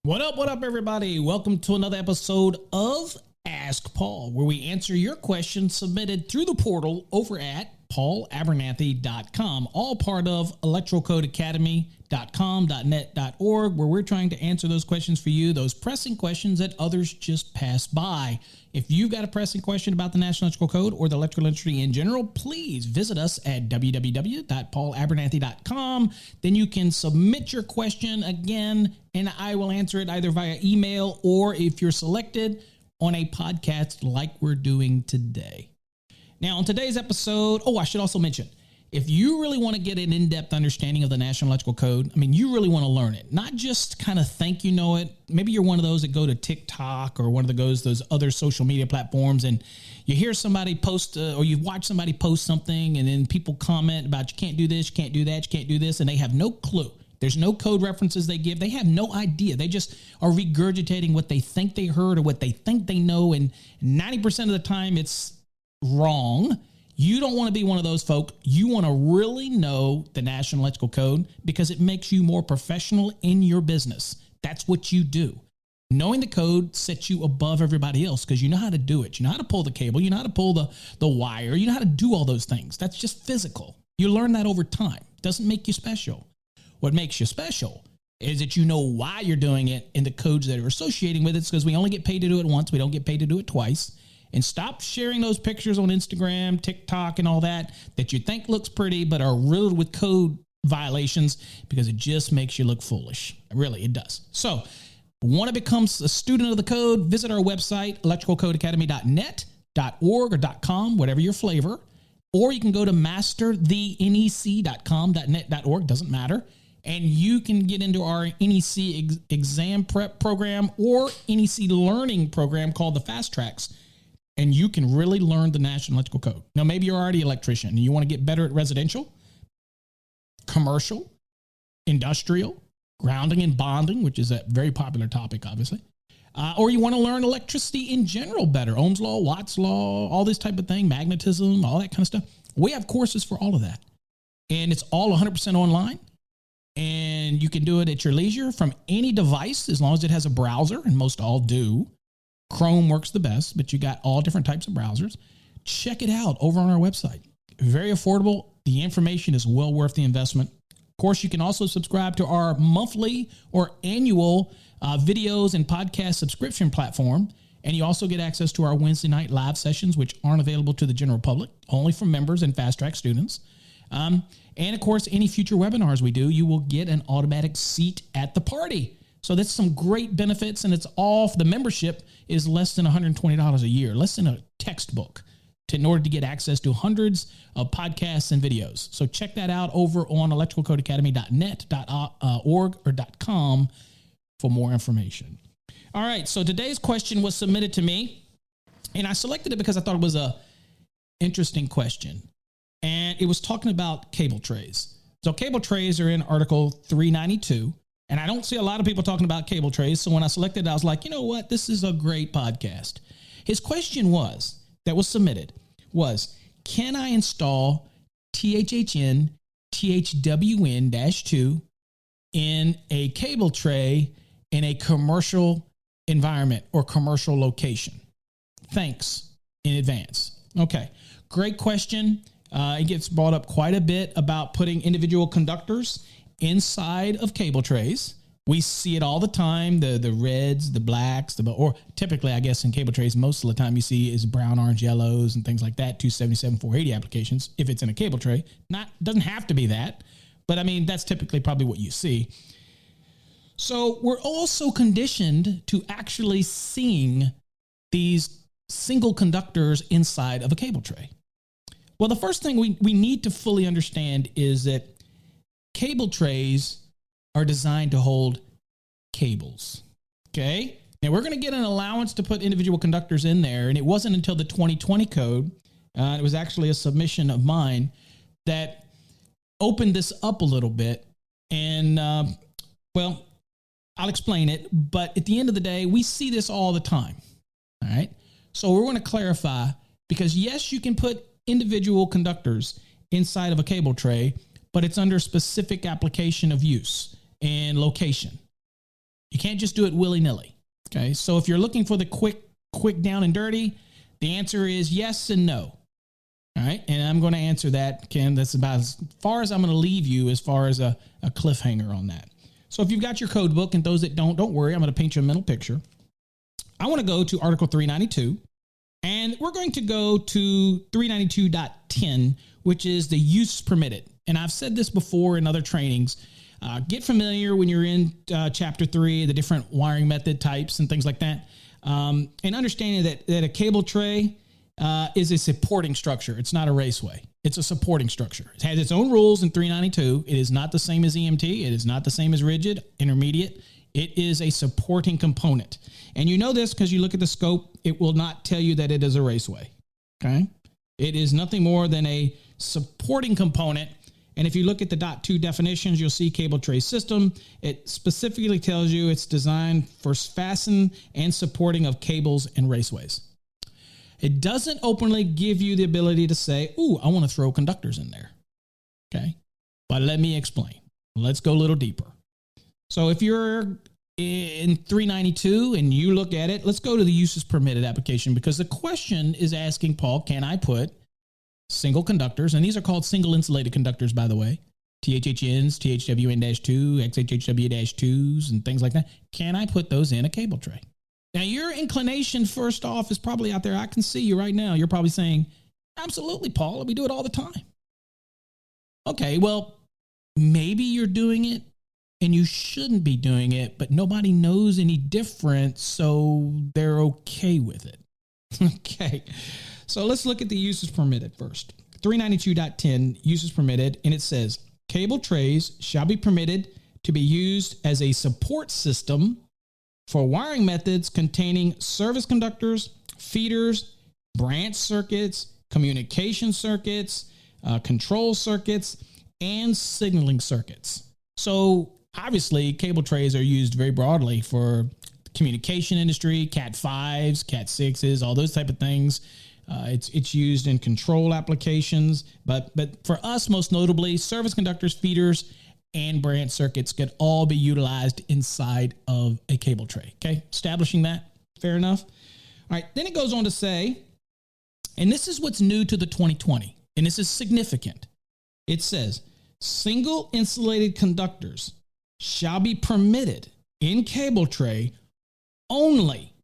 What up, everybody? Welcome to another episode of Ask Paul, where we answer your questions submitted through the portal over at paulabernathy.com, all part of electrocodecademy.com.net.org, where we're trying to answer those questions for you, those pressing questions that others just pass by. If you've got a pressing question about the National Electrical Code or the electrical industry in general, please visit us at www.paulabernathy.com. Then you can submit your question again, and I will answer it either via email or, if you're selected, on a podcast like we're doing today. Now, on today's episode, I should also mention, if you really want to get an in-depth understanding of the National Electrical Code, you really want to learn it, not just kind of think you know it. Maybe you're one of those that go to TikTok or one of those other social media platforms, and you hear somebody post or you watch somebody post something, and then people comment about you can't do this, you can't do that, you can't do this, and they have no clue. There's no code references they give. They have no idea. They just are regurgitating what they think they heard or what they think they know, and 90% of the time it's wrong. You don't want to be one of those folk. You want to really know the National Electrical Code because it makes you more professional in your business. That's what you do. Knowing the code sets you above everybody else because you know how to do it. You know how to pull the cable. You know how to pull the wire. You know how to do all those things. That's just physical. You learn that over time. It doesn't make you special. What makes you special is that you know why you're doing it and the codes that are associating with it. It's because we only get paid to do it once. We don't get paid to do it twice. And stop sharing those pictures on Instagram, TikTok, and all that you think looks pretty but are riddled with code violations because it just makes you look foolish. Really, it does. So, want to become a student of the code? Visit our website, electricalcodecademy.net.org or .com, whatever your flavor. Or you can go to masterthenec.com.net.org, doesn't matter. And you can get into our NEC exam prep program or NEC learning program called the Fast Tracks. And you can really learn the National Electrical Code. Now, maybe you're already an electrician and you want to get better at residential, commercial, industrial, grounding and bonding, which is a very popular topic, obviously. Or you want to learn electricity in general better, Ohm's Law, Watt's Law, all this type of thing, magnetism, all that kind of stuff. We have courses for all of that. And it's all 100% online. And you can do it at your leisure from any device as long as it has a browser, and most all do. Chrome works the best, but you got all different types of browsers. Check it out over on our website. Very affordable. The information is well worth the investment. Of course, you can also subscribe to our monthly or annual videos and podcast subscription platform. And you also get access to our Wednesday night live sessions, which aren't available to the general public, only for members and fast track students. And of course, any future webinars we do, you will get an automatic seat at the party. So that's some great benefits, and it's all for the membership is less than $120 a year, less than a textbook in order to get access to hundreds of podcasts and videos. So check that out over on electricalcodecademy.net.org or .com for more information. All right, so today's question was submitted to me, and I selected it because I thought it was a interesting question, and it was talking about cable trays. So cable trays are in Article 392. And I don't see a lot of people talking about cable trays. So when I selected it, I was like, you know what? This is a great podcast. His question that was submitted was, can I install THHN THWN-2 in a cable tray in a commercial environment or commercial location? Thanks in advance. Okay, great question. It gets brought up quite a bit about putting individual conductors inside of cable trays. We see it all the time, the reds, the blacks, or typically, I guess, in cable trays, most of the time you see is brown, orange, yellows, and things like that, 277, 480 applications, if it's in a cable tray. Doesn't have to be that, but that's typically probably what you see. So we're also conditioned to actually seeing these single conductors inside of a cable tray. Well, the first thing we need to fully understand is that cable trays are designed to hold cables, okay? Now, we're going to get an allowance to put individual conductors in there, and it wasn't until the 2020 code, it was actually a submission of mine, that opened this up a little bit. And, I'll explain it, but at the end of the day, we see this all the time, all right? So we're going to clarify, because yes, you can put individual conductors inside of a cable tray, but it's under specific application of use and location. You can't just do it willy-nilly. Okay, so if you're looking for the quick down and dirty, the answer is yes and no. All right, and I'm going to answer that, Ken. That's about as far as I'm going to leave you as far as a cliffhanger on that. So if you've got your code book, and those that don't worry, I'm going to paint you a mental picture. I want to go to Article 392, and we're going to go to 392.10, which is the use permitted. And I've said this before in other trainings. Get familiar when you're in Chapter 3, the different wiring method types and things like that. And understanding that a cable tray is a supporting structure. It's not a raceway. It's a supporting structure. It has its own rules in 392. It is not the same as EMT. It is not the same as rigid, intermediate. It is a supporting component. And you know this because you look at the scope. It will not tell you that it is a raceway. Okay? It is nothing more than a supporting component. And if you look at the .2 definitions, you'll see cable tray system. It specifically tells you it's designed for fasten and supporting of cables and raceways. It doesn't openly give you the ability to say, ooh, I want to throw conductors in there. Okay. But let me explain. Let's go a little deeper. So if you're in 392 and you look at it, let's go to the uses permitted application, because the question is asking, Paul, can I put single conductors, and these are called single insulated conductors, by the way, THHNs, THWN-2, XHHW-2s, and things like that. Can I put those in a cable tray? Now, your inclination, first off, is probably out there. I can see you right now. You're probably saying, absolutely, Paul. We do it all the time. Okay, well, maybe you're doing it and you shouldn't be doing it, but nobody knows any different, so they're okay with it. Okay. So let's look at the uses permitted first. 392.10 uses permitted, and it says, cable trays shall be permitted to be used as a support system for wiring methods containing service conductors, feeders, branch circuits, communication circuits, control circuits, and signaling circuits. So obviously, cable trays are used very broadly for the communication industry, Cat 5s, Cat 6s, all those type of things. It's used in control applications, but for us, most notably, service conductors, feeders, and branch circuits could all be utilized inside of a cable tray. Okay, establishing that, fair enough. All right, then it goes on to say, and this is what's new to the 2020, and this is significant. It says, single insulated conductors shall be permitted in cable tray only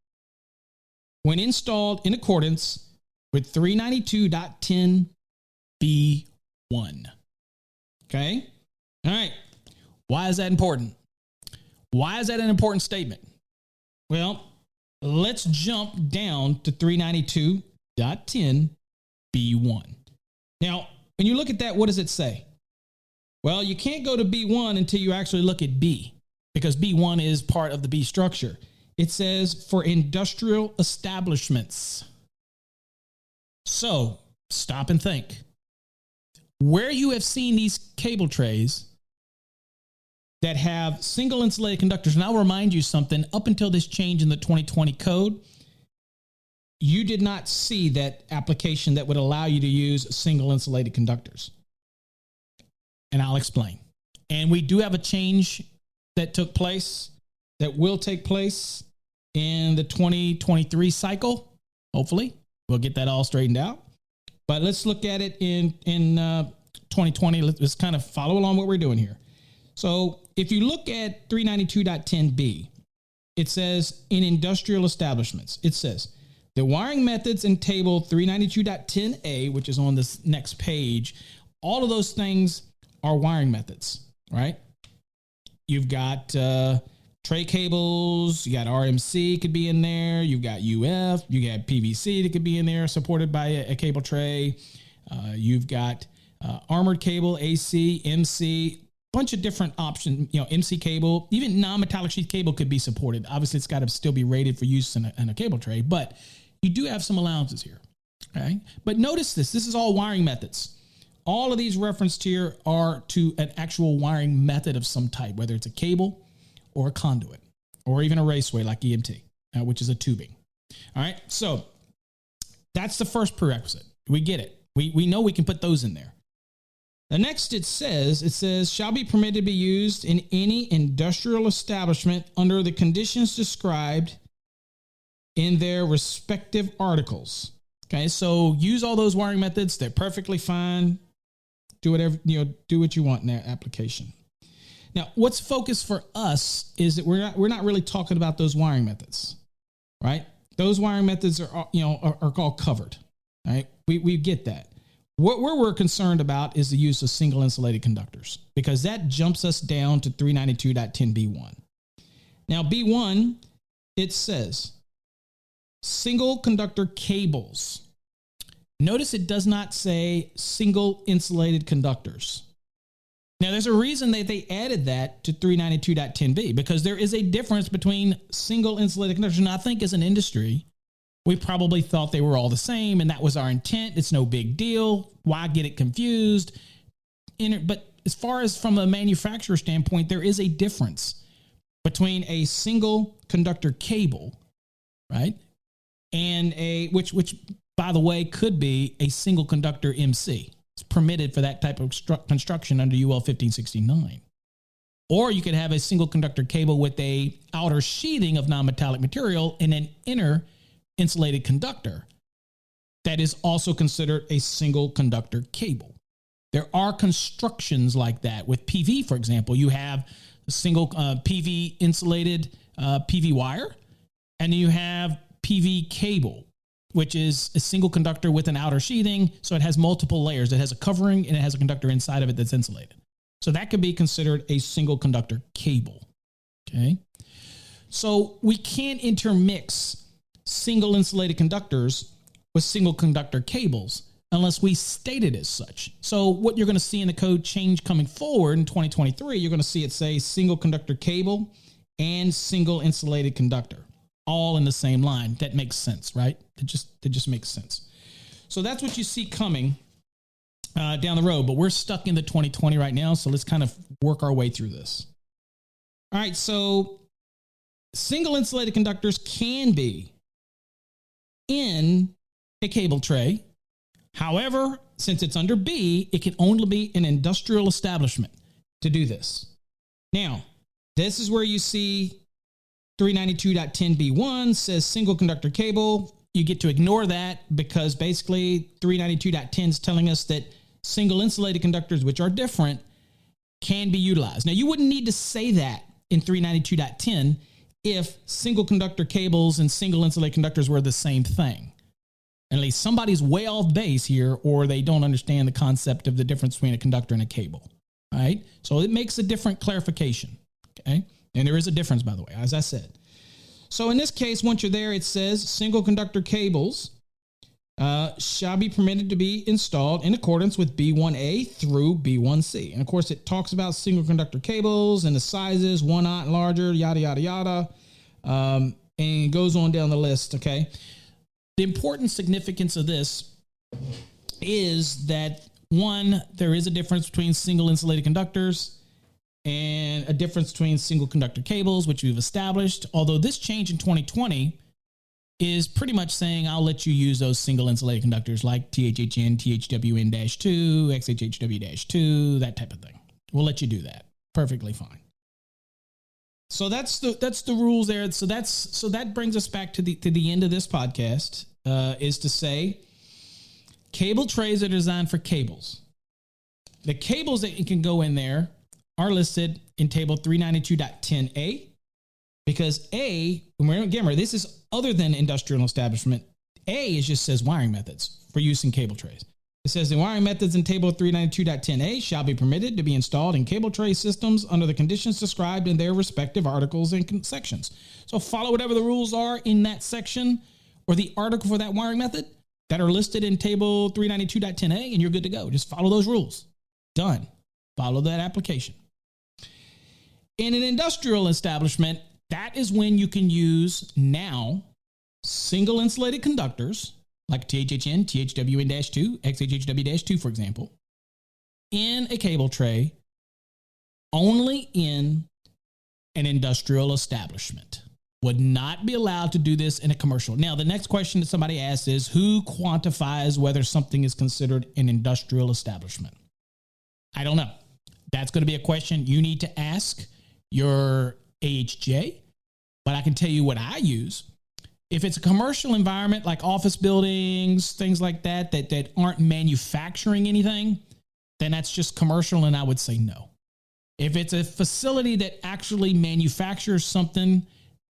when installed in accordance with 392.10b1. Okay? All right. Why is that important? Why is that an important statement? Well, let's jump down to 392.10b1. Now, when you look at that, what does it say? Well, you can't go to B1 until you actually look at B, because B1 is part of the B structure. It says for industrial establishments. So stop and think. Where you have seen these cable trays that have single insulated conductors, and I'll remind you something, up until this change in the 2020 code, you did not see that application that would allow you to use single insulated conductors. And I'll explain. And we do have a change that took place, that will take place in the 2023 cycle. Hopefully, we'll get that all straightened out. But let's look at it in 2020. Let's kind of follow along what we're doing here. So if you look at 392.10b, it says in industrial establishments, it says the wiring methods in table 392.10a, which is on this next page, all of those things are wiring methods, right? You've got tray cables, you got RMC could be in there, you've got UF, you got PVC that could be in there supported by a cable tray. You've got armored cable, AC, MC, bunch of different options, MC cable, even non-metallic sheath cable could be supported. Obviously, it's got to still be rated for use in a cable tray, but you do have some allowances here, okay? But notice this is all wiring methods. All of these referenced here are to an actual wiring method of some type, whether it's a cable or a conduit, or even a raceway like EMT, which is a tubing. All right, so that's the first prerequisite. We get it. We know we can put those in there. The next it says, shall be permitted to be used in any industrial establishment under the conditions described in their respective articles. Okay, so use all those wiring methods. They're perfectly fine. Do whatever, do what you want in that application. Now, what's focused for us is that we're not really talking about those wiring methods, right? Those wiring methods are all covered, right? We get that. What we're concerned about is the use of single insulated conductors, because that jumps us down to 392.10b1. Now, B1, it says single conductor cables. Notice it does not say single insulated conductors. Now, there's a reason that they added that to 392.10b, because there is a difference between single insulated conductors. And I think as an industry, we probably thought they were all the same, and that was our intent. It's no big deal. Why get it confused? But as far as from a manufacturer standpoint, there is a difference between a single conductor cable, right, and which by the way could be a single conductor MC. It's permitted for that type of construction under UL 1569. Or you could have a single conductor cable with a outer sheathing of non-metallic material and an inner insulated conductor that is also considered a single conductor cable. There are constructions like that. With PV, for example, you have a single PV insulated PV wire, and you have PV cable, which is a single conductor with an outer sheathing. So it has multiple layers. It has a covering and it has a conductor inside of it that's insulated. So that could be considered a single conductor cable. Okay. So we can't intermix single insulated conductors with single conductor cables unless we state it as such. So what you're going to see in the code change coming forward in 2023, you're going to see it say single conductor cable and single insulated conductor, all in the same line. That makes sense, right? It just makes sense. So that's what you see coming down the road, but we're stuck in the 2020 right now. So let's kind of work our way through this. All right. So single insulated conductors can be in a cable tray. However, since it's under B, it can only be an industrial establishment to do this. Now, this is where you see 392.10b1 says single conductor cable. You get to ignore that because basically 392.10 is telling us that single insulated conductors, which are different, can be utilized. Now, you wouldn't need to say that in 392.10 if single conductor cables and single insulated conductors were the same thing. At least somebody's way off base here, or they don't understand the concept of the difference between a conductor and a cable. All right. So it makes a different clarification. Okay. And there is a difference, by the way, as I said. So in this case, once you're there, it says single conductor cables shall be permitted to be installed in accordance with B1A through B1C. And of course, it talks about single conductor cables and the sizes, 1/0 and larger, yada, yada, yada. And it goes on down the list. Okay. The important significance of this is that, one, there is a difference between single insulated conductors and a difference between single conductor cables, which we've established. Although this change in 2020 is pretty much saying, I'll let you use those single insulated conductors like THHN, THWN-2, XHHW-2, that type of thing. We'll let you do that. Perfectly fine. So that's the rules there. So that brings us back to the end of this podcast, is to say cable trays are designed for cables. The cables that can go in there are listed in table 392.10a, because A, remember, this is other than industrial establishment. A just says wiring methods for use in cable trays. It says the wiring methods in table 392.10a shall be permitted to be installed in cable tray systems under the conditions described in their respective articles and sections. So follow whatever the rules are in that section or the article for that wiring method that are listed in table 392.10a, and you're good to go. Just follow those rules. Done. Follow that application. In an industrial establishment, that is when you can use now single insulated conductors like THHN, THWN-2, XHHW-2, for example, in a cable tray, only in an industrial establishment. Would not be allowed to do this in a commercial. Now, the next question that somebody asks is, who quantifies whether something is considered an industrial establishment? I don't know. That's going to be a question you need to ask your AHJ, but I can tell you what I use. If it's a commercial environment like office buildings, things like that aren't manufacturing anything, then that's just commercial, and I would say no. If it's a facility that actually manufactures something,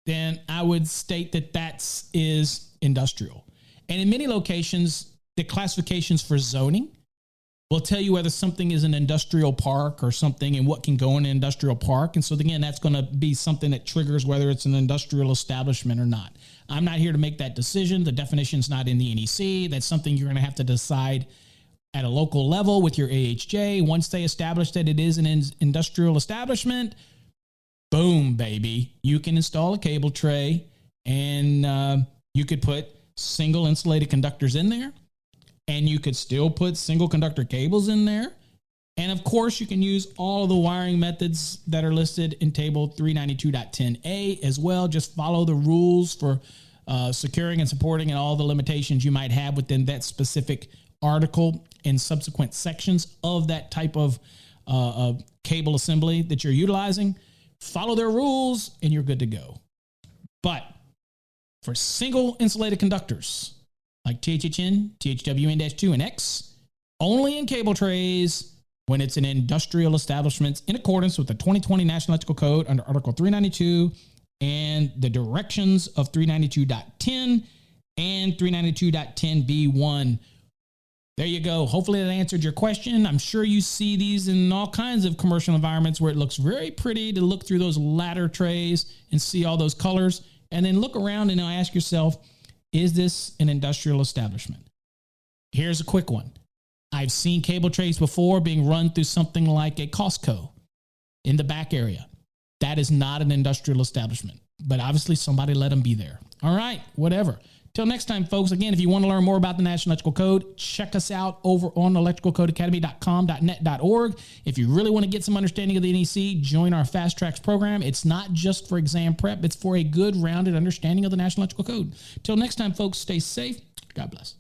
then I would state that is industrial. And in many locations, the classifications for zoning will tell you whether something is an industrial park or something and what can go in an industrial park. And so again, that's going to be something that triggers whether it's an industrial establishment or not. I'm not here to make that decision. The definition's not in the NEC. That's something you're going to have to decide at a local level with your AHJ. Once they establish that it is an industrial establishment, boom, baby, you can install a cable tray, and you could put single insulated conductors in there. And you could still put single conductor cables in there. And of course, you can use all of the wiring methods that are listed in table 392.10a as well. Just follow the rules for securing and supporting and all the limitations you might have within that specific article and subsequent sections of that type of cable assembly that you're utilizing. Follow their rules and you're good to go. But for single insulated conductors, like THHN, THWN-2, and X, only in cable trays when it's an industrial establishment in accordance with the 2020 National Electrical Code under Article 392 and the directions of 392.10 and 392.10b1. There you go. Hopefully that answered your question. I'm sure you see these in all kinds of commercial environments where it looks very pretty to look through those ladder trays and see all those colors, and then look around and ask yourself, is this an industrial establishment? Here's a quick one. I've seen cable trays before being run through something like a Costco in the back area. That is not an industrial establishment, but obviously somebody let them be there. All right, whatever. Till next time, folks. Again, if you want to learn more about the National Electrical Code, check us out over on electricalcodeacademy.com.net.org. If you really want to get some understanding of the NEC, join our Fast Tracks program. It's not just for exam prep. It's for a good, rounded understanding of the National Electrical Code. Till next time, folks, stay safe. God bless.